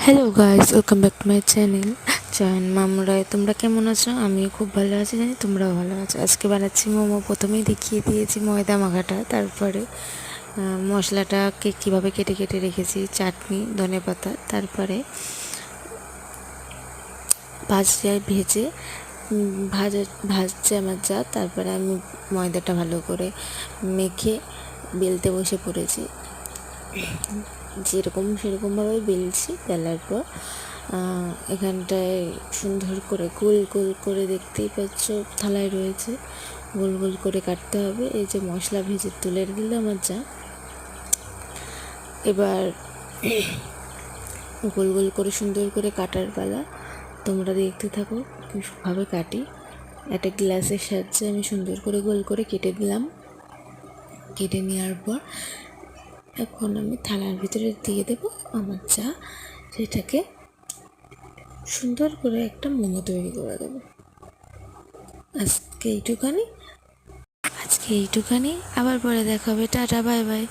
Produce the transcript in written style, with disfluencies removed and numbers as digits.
Hello guys, welcome back to my channel জয়ন মামরায়। তোমরা কেমন আছো? আমিও খুব ভালো আছি, জানি তোমরাও ভালো আছো। আজকে বানাচ্ছি মোমো। প্রথমেই দেখিয়ে দিয়েছি ময়দা মাখাটা, তারপরে মশলাটাকে কীভাবে কেটে কেটে রেখেছি, চাটনি, ধনেপাতা, তারপরে ভেজে ভাজছে আমার যা। তারপরে আমি ময়দাটা ভালো করে মেখে বেলতে বসে পড়েছি। যেরকম সেরকমভাবে বেলছি। বেলার পর এখানটায় সুন্দর করে গোল গোল করে, দেখতেই পাচ্ছ থালায় রয়েছে, গোল গোল করে কাটতে হবে। এই যে মশলা ভেজে তুলে দিল আমার যা। এবার গোল গোল করে সুন্দর করে কাটার পালা। তোমরা দেখতে থাকো কীভাবে কাটি। একটা গ্লাসের সাহায্যে আমি সুন্দর করে গোল করে কেটে দিলাম। কেটে নেওয়ার পর এখন আমি থালার ভিতরে দিয়ে দেবো আমার যা। সেটাকে সুন্দর করে একটা মোমো তৈরি করে দেবো। আজকে এইটুখানি। আবার পরে দেখা হবে। Tata, bye bye.